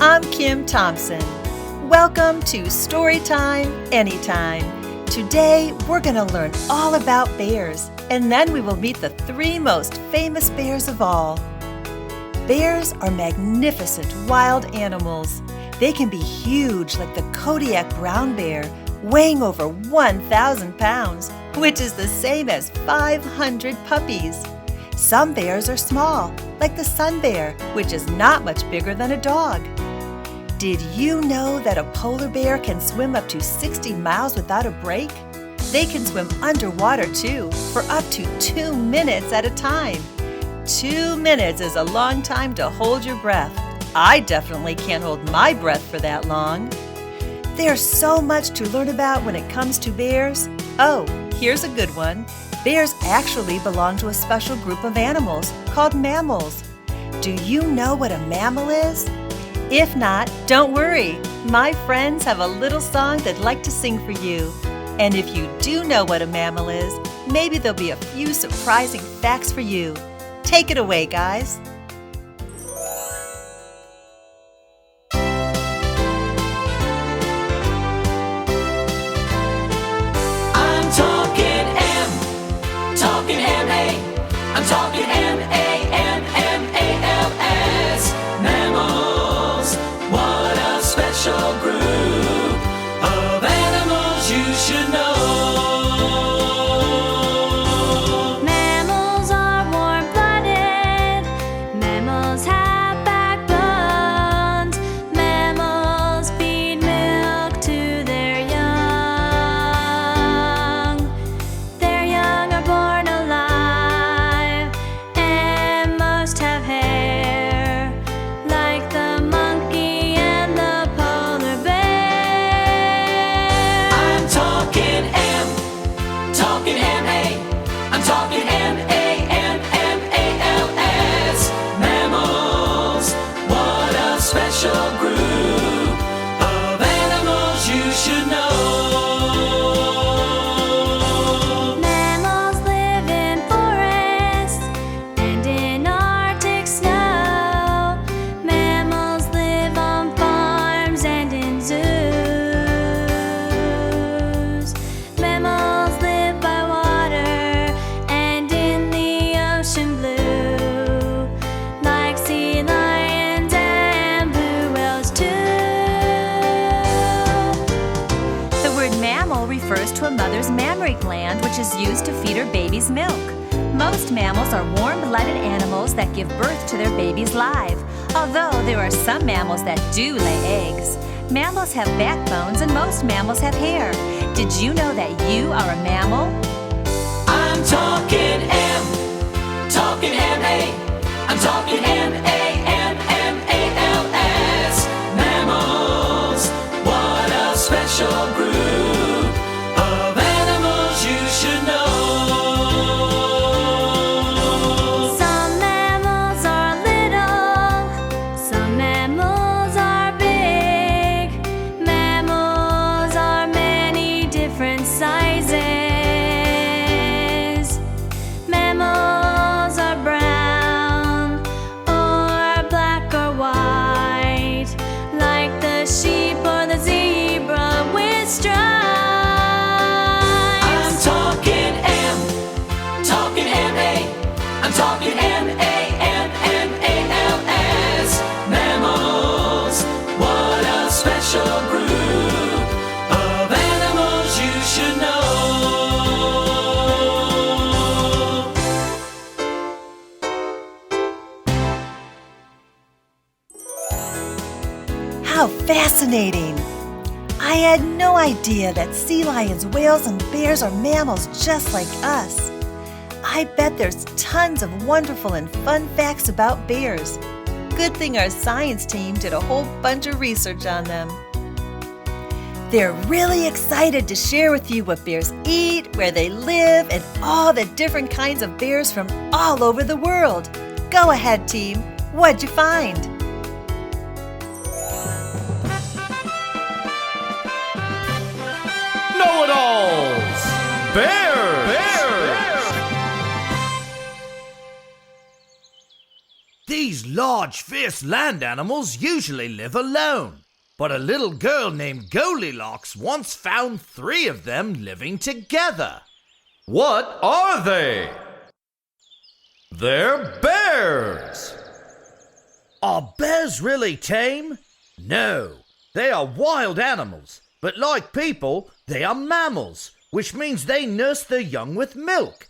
I'm Kim Thompson. Welcome to Storytime Anytime. Today, we're going to learn all about bears, and then we will meet the 3 most famous bears of all. Bears are magnificent wild animals. They can be huge like the Kodiak brown bear, weighing over 1,000 pounds, which is the same as 500 puppies. Some bears are small, like the sun bear, which is not much bigger than a dog. Did you know that a polar bear can swim up to 60 miles without a break? They can swim underwater too, for up to 2 minutes at a time. 2 minutes is a long time to hold your breath. I definitely can't hold my breath for that long. There's so much to learn about when it comes to bears. Oh, here's a good one. Bears actually belong to a special group of animals called mammals. Do you know what a mammal is? If not, don't worry. My friends have a little song they'd like to sing for you. And if you do know what a mammal is, maybe there'll be a few surprising facts for you. Take it away, guys. I'm talking M-A. I'm talking M-A-M-M-A-L-S. Mammals, what a special group of animals you should know. Mammals are warm-blooded. Mammals have backbones. Mammals feed milk to their young. Their young are born alive, and most have hair, like the monkey and the polar bear. I'm talking M-A. I'm talking M-A-M-M-A-L-S. Mammals, what a special group of animals you should know. Mammals live in forests and in Arctic snow. Mammals live on farms and in zoos. Mammals live by water and in the ocean blue, like sea lions and blue whales too. The word mammal refers to a mother's mammary gland, which is used to feed her baby's milk. Most mammals are warm-blooded animals that give birth to their babies live, although there are some mammals that do lay eggs. Mammals have backbones and most mammals have hair. Did you know that you are a mammal? I'm talking M-A. I'm talking M-A-M-M-A-L-S. Mammals, what a special group of animals you should know. Some mammals are little, some mammals are big. Mammals are many different sizes. Mammals are brown or black or white, like the sheep or the zebra with stripes. I'm talking M-A. I'm talking M-A-M-M-A-L-S. Mammals, what a special group of animals you should know. How fascinating! I had no idea that sea lions, whales, and bears are mammals just like us. I bet there's tons of wonderful and fun facts about bears. Good thing our science team did a whole bunch of research on them. They're really excited to share with you what bears eat, where they live, and all the different kinds of bears from all over the world. Go ahead, team. What'd you find? Know-it-alls! Bears! These large, fierce land animals usually live alone, but a little girl named Goldilocks once found 3 of them living together. What are they? They're bears! Are bears really tame? No, they are wild animals, but like people, they are mammals, which means they nurse their young with milk.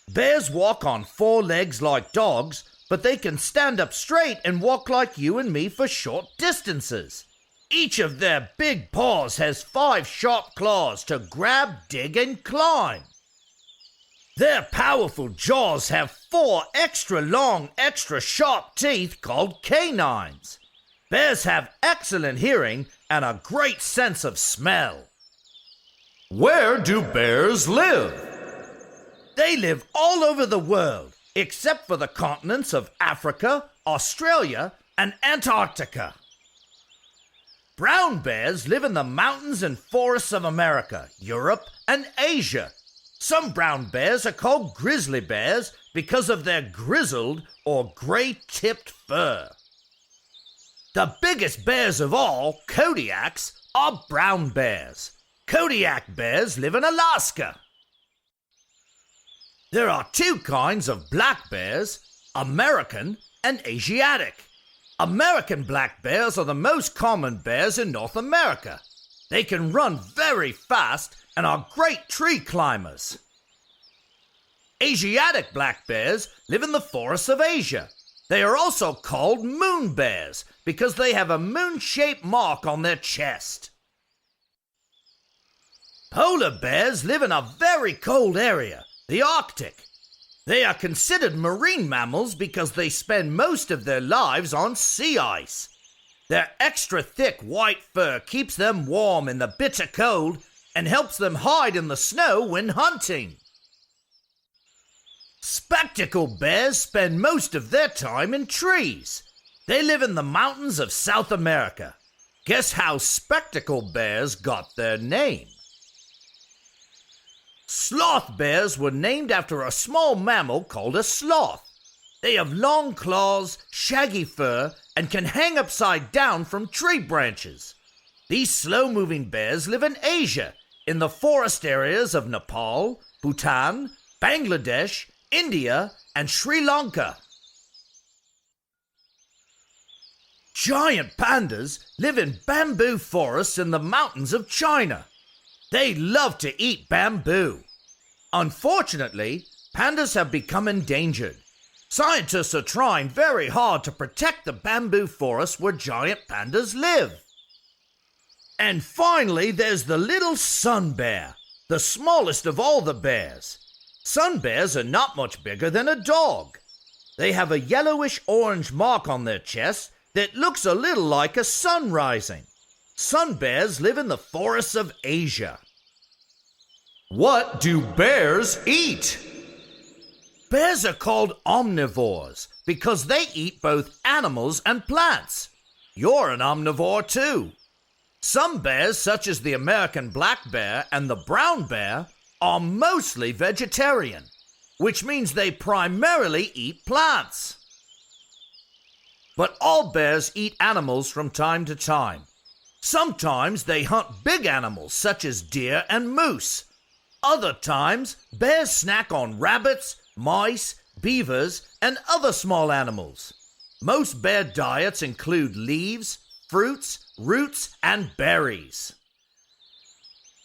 Bears walk on 4 legs like dogs, but they can stand up straight and walk like you and me for short distances. Each of their big paws has 5 sharp claws to grab, dig, and climb. Their powerful jaws have 4 extra long, extra sharp teeth called canines. Bears have excellent hearing and a great sense of smell. Where do bears live? They live all over the world, except for the continents of Africa, Australia, and Antarctica. Brown bears live in the mountains and forests of America, Europe, and Asia. Some brown bears are called grizzly bears because of their grizzled or gray-tipped fur. The biggest bears of all, Kodiaks, are brown bears. Kodiak bears live in Alaska. There are 2 kinds of black bears, American and Asiatic. American black bears are the most common bears in North America. They can run very fast and are great tree climbers. Asiatic black bears live in the forests of Asia. They are also called moon bears because they have a moon-shaped mark on their chest. Polar bears live in a very cold area, the Arctic. They are considered marine mammals because they spend most of their lives on sea ice. Their extra thick white fur keeps them warm in the bitter cold and helps them hide in the snow when hunting. Spectacled bears spend most of their time in trees. They live in the mountains of South America. Guess how spectacled bears got their name? Sloth bears were named after a small mammal called a sloth. They have long claws, shaggy fur, and can hang upside down from tree branches. These slow-moving bears live in Asia, in the forest areas of Nepal, Bhutan, Bangladesh, India, and Sri Lanka. Giant pandas live in bamboo forests in the mountains of China. They love to eat bamboo. Unfortunately, pandas have become endangered. Scientists are trying very hard to protect the bamboo forests where giant pandas live. And finally, there's the little sun bear, the smallest of all the bears. Sun bears are not much bigger than a dog. They have a yellowish-orange mark on their chest that looks a little like a sun rising. Sun bears live in the forests of Asia. What do bears eat? Bears are called omnivores because they eat both animals and plants. You're an omnivore too. Some bears, such as the American black bear and the brown bear, are mostly vegetarian, which means they primarily eat plants. But all bears eat animals from time to time. Sometimes they hunt big animals such as deer and moose. Other times, bears snack on rabbits, mice, beavers, and other small animals. Most bear diets include leaves, fruits, roots, and berries.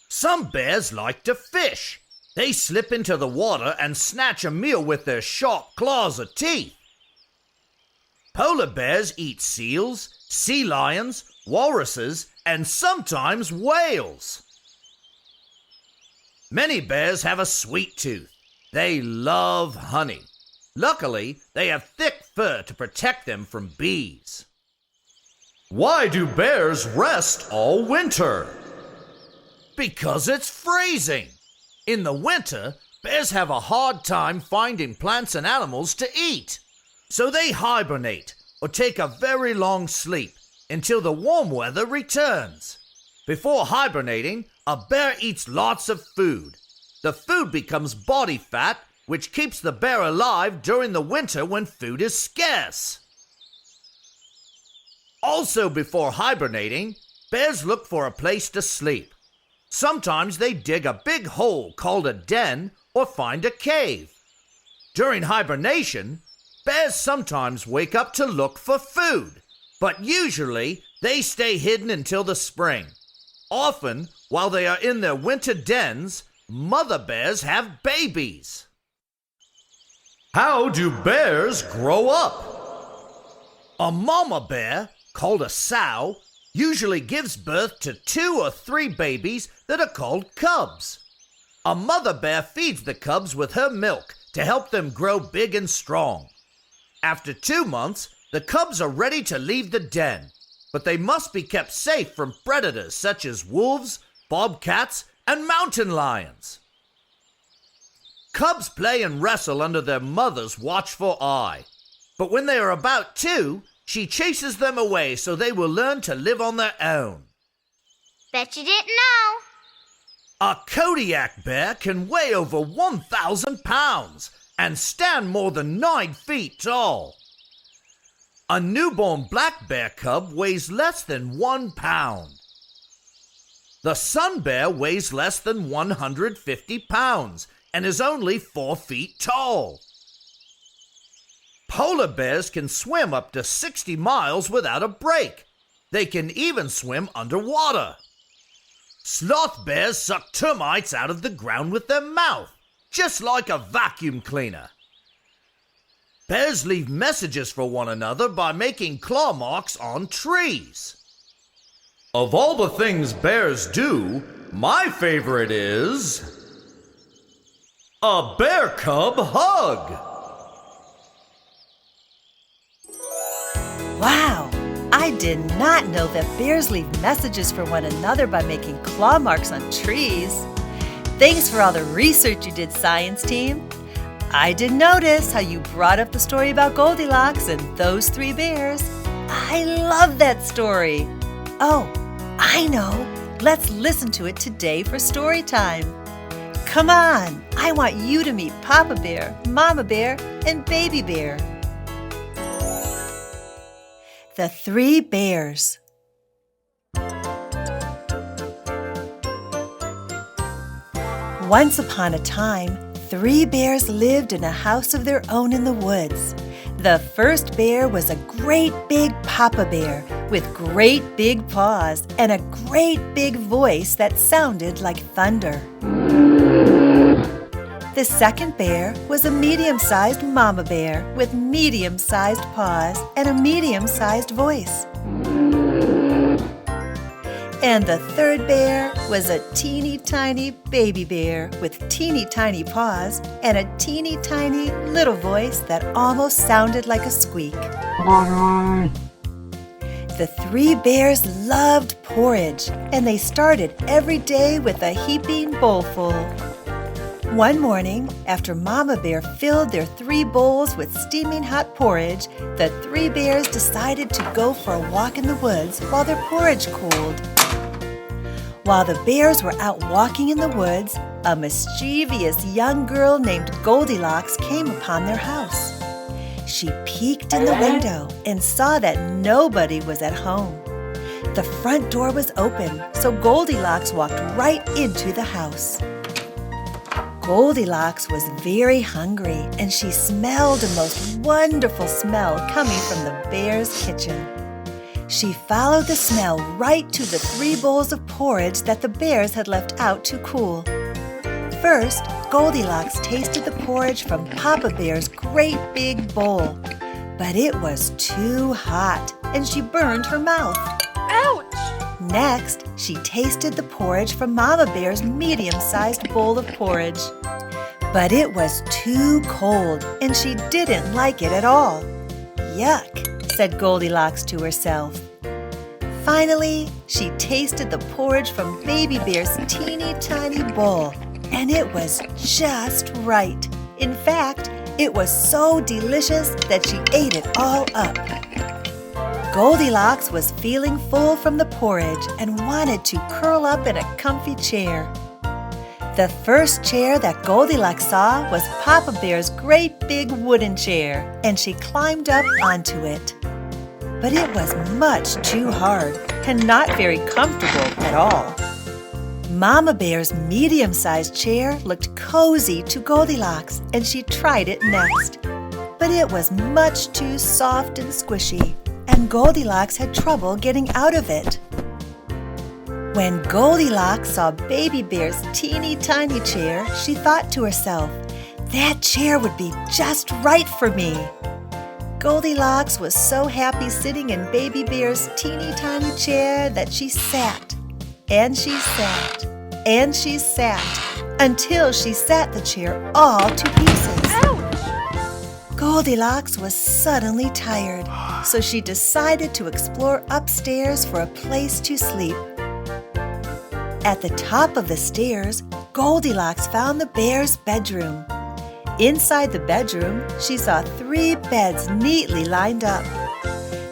Some bears like to fish. They slip into the water and snatch a meal with their sharp claws or teeth. Polar bears eat seals, sea lions, walruses, and sometimes whales. Many bears have a sweet tooth. They love honey. Luckily, they have thick fur to protect them from bees. Why do bears rest all winter? Because it's freezing. In the winter, bears have a hard time finding plants and animals to eat. So they hibernate or take a very long sleep until the warm weather returns. Before hibernating, a bear eats lots of food. The food becomes body fat, which keeps the bear alive during the winter when food is scarce. Also, before hibernating, bears look for a place to sleep. Sometimes they dig a big hole called a den or find a cave. During hibernation, bears sometimes wake up to look for food, but usually they stay hidden until the spring. Often, while they are in their winter dens, mother bears have babies. How do bears grow up? A mama bear, called a sow, usually gives birth to 2 or 3 babies that are called cubs. A mother bear feeds the cubs with her milk to help them grow big and strong. After 2 months, the cubs are ready to leave the den, but they must be kept safe from predators such as wolves, bobcats, and mountain lions. Cubs play and wrestle under their mother's watchful eye, but when they are about 2, she chases them away so they will learn to live on their own. Bet you didn't know. A Kodiak bear can weigh over 1,000 pounds and stand more than 9 feet tall. A newborn black bear cub weighs less than 1 pound. The sun bear weighs less than 150 pounds and is only 4 feet tall. Polar bears can swim up to 60 miles without a break. They can even swim underwater. Sloth bears suck termites out of the ground with their mouth, just like a vacuum cleaner. Bears leave messages for one another by making claw marks on trees. Of all the things bears do, my favorite is a bear cub hug. Wow! I did not know that bears leave messages for one another by making claw marks on trees. Thanks for all the research you did, science team. I did notice how you brought up the story about Goldilocks and those 3 bears. I love that story. Oh, I know. Let's listen to it today for story time. Come on, I want you to meet Papa Bear, Mama Bear, and Baby Bear. The 3 Bears. Once upon a time, 3 bears lived in a house of their own in the woods. The first bear was a great big Papa Bear with great big paws and a great big voice that sounded like thunder. The second bear was a medium-sized Mama Bear with medium-sized paws and a medium-sized voice. And the third bear was a teeny-tiny baby bear with teeny-tiny paws and a teeny-tiny little voice that almost sounded like a squeak. The 3 bears loved porridge, and they started every day with a heaping bowlful. One morning, after Mama Bear filled their 3 bowls with steaming hot porridge, the 3 bears decided to go for a walk in the woods while their porridge cooled. While the bears were out walking in the woods, a mischievous young girl named Goldilocks came upon their house. She peeked in the window and saw that nobody was at home. The front door was open, so Goldilocks walked right into the house. Goldilocks was very hungry, and she smelled a most wonderful smell coming from the bear's kitchen. She followed the smell right to the 3 bowls of porridge that the bears had left out to cool. First, Goldilocks tasted the porridge from Papa Bear's great big bowl, but it was too hot, and she burned her mouth. Ouch! Next, she tasted the porridge from Mama Bear's medium-sized bowl of porridge. But it was too cold, and she didn't like it at all. Yuck, said Goldilocks to herself. Finally, she tasted the porridge from Baby Bear's teeny-tiny bowl, and it was just right. In fact, it was so delicious that she ate it all up. Goldilocks was feeling full from the porridge and wanted to curl up in a comfy chair. The first chair that Goldilocks saw was Papa Bear's great big wooden chair, and she climbed up onto it. but it was much too hard and not very comfortable at all. Mama Bear's medium-sized chair looked cozy to Goldilocks, and she tried it next. But it was much too soft and squishy, and Goldilocks had trouble getting out of it. When Goldilocks saw Baby Bear's teeny tiny chair, she thought to herself, "That chair would be just right for me." Goldilocks was so happy sitting in Baby Bear's teeny tiny chair that she sat, and she sat, and she sat, until she sat the chair all to pieces. Goldilocks was suddenly tired, so she decided to explore upstairs for a place to sleep. At the top of the stairs, Goldilocks found the bear's bedroom. Inside the bedroom, she saw 3 beds neatly lined up.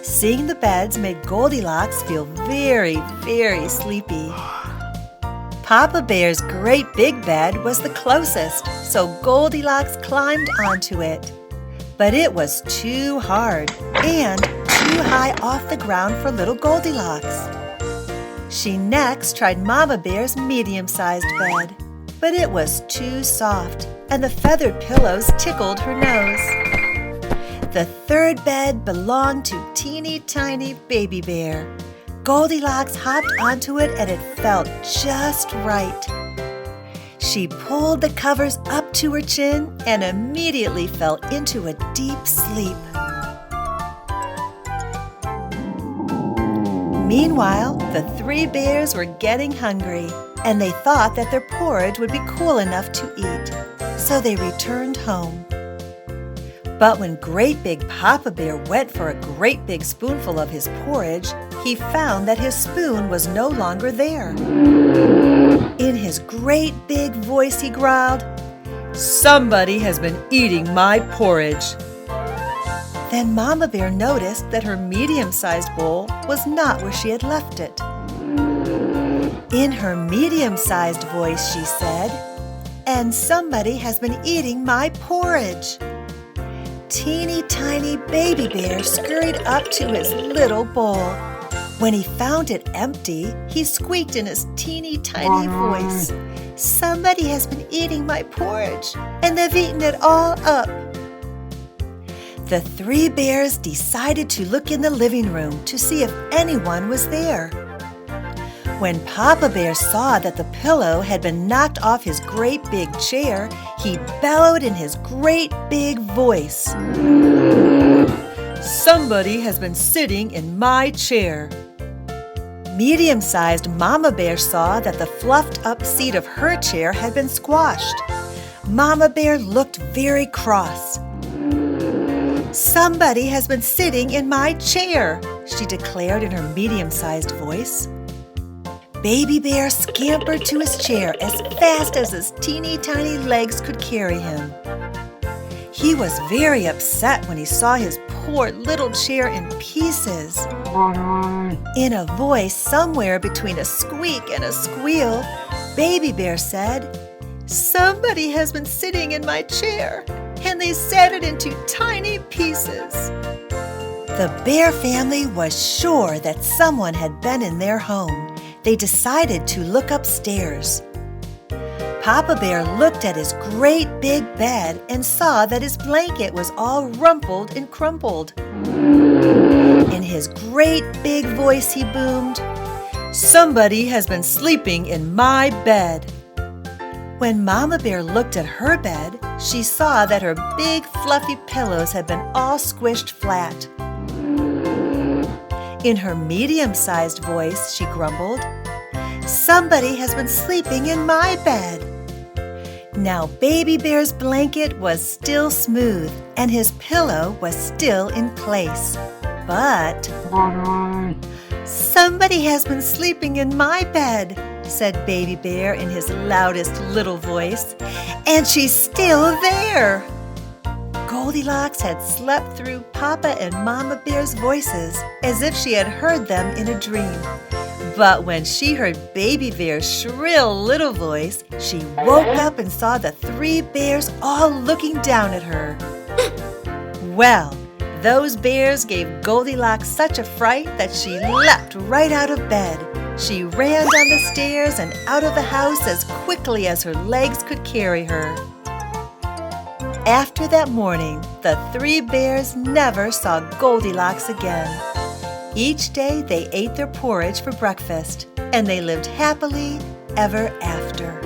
Seeing the beds made Goldilocks feel very, very sleepy. Papa Bear's great big bed was the closest, so Goldilocks climbed onto it. But it was too hard and too high off the ground for little Goldilocks. She next tried Mama Bear's medium-sized bed, but it was too soft, and the feathered pillows tickled her nose. The 3rd bed belonged to teeny tiny Baby Bear. Goldilocks hopped onto it and it felt just right. She pulled the covers up to her chin and immediately fell into a deep sleep. Meanwhile, the 3 bears were getting hungry, and they thought that their porridge would be cool enough to eat, so they returned home. But when Great Big Papa Bear went for a great big spoonful of his porridge, he found that his spoon was no longer there. In his great big voice, he growled, "Somebody has been eating my porridge." Then Mama Bear noticed that her medium-sized bowl was not where she had left it. In her medium-sized voice, she said, "And somebody has been eating my porridge." Teeny tiny Baby Bear scurried up to his little bowl. When he found it empty, he squeaked in his teeny tiny voice, "Somebody has been eating my porridge, and they've eaten it all up." The 3 bears decided to look in the living room to see if anyone was there. When Papa Bear saw that the pillow had been knocked off his great big chair, he bellowed in his great big voice, "Somebody has been sitting in my chair." Medium-sized Mama Bear saw that the fluffed-up seat of her chair had been squashed. Mama Bear looked very cross. "Somebody has been sitting in my chair," she declared in her medium-sized voice. Baby Bear scampered to his chair as fast as his teeny tiny legs could carry him. He was very upset when he saw his poor little chair in pieces. In a voice somewhere between a squeak and a squeal, Baby Bear said, "Somebody has been sitting in my chair, and they sat it into tiny pieces." The bear family was sure that someone had been in their home. They decided to look upstairs. Papa Bear looked at his great big bed and saw that his blanket was all rumpled and crumpled. In his great big voice, he boomed, "Somebody has been sleeping in my bed." When Mama Bear looked at her bed, she saw that her big fluffy pillows had been all squished flat. In her medium-sized voice, she grumbled, "Somebody has been sleeping in my bed." Now Baby Bear's blanket was still smooth and his pillow was still in place. But "Somebody has been sleeping in my bed," said Baby Bear in his loudest little voice, "and she's still there." Goldilocks had slept through Papa and Mama Bear's voices as if she had heard them in a dream. But when she heard Baby Bear's shrill little voice, she woke up and saw the 3 bears all looking down at her. Well, Those bears gave Goldilocks such a fright that she leapt right out of bed. She ran down the stairs and out of the house as quickly as her legs could carry her. After that morning, the 3 bears never saw Goldilocks again. Each day they ate their porridge for breakfast, and they lived happily ever after.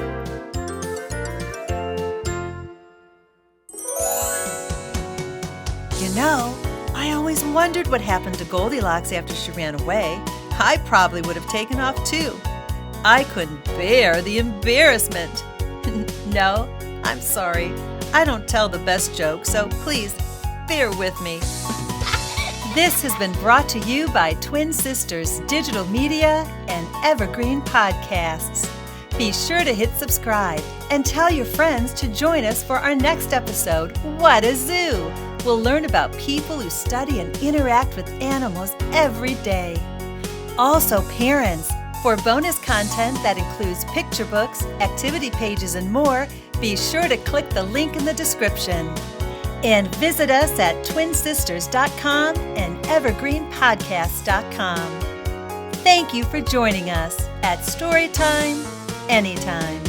You know, I always wondered what happened to Goldilocks after she ran away. I probably would have taken off too. I couldn't bear the embarrassment. No, I'm sorry. I don't tell the best jokes, so please bear with me. This has been brought to you by Twin Sisters Digital Media and Evergreen Podcasts. Be sure to hit subscribe and tell your friends to join us for our next episode, What a Zoo! We'll learn about people who study and interact with animals every day. Also, parents, for bonus content that includes picture books, activity pages, and more, be sure to click the link in the description. And visit us at twinsisters.com and evergreenpodcasts.com. Thank you for joining us at Storytime Anytime.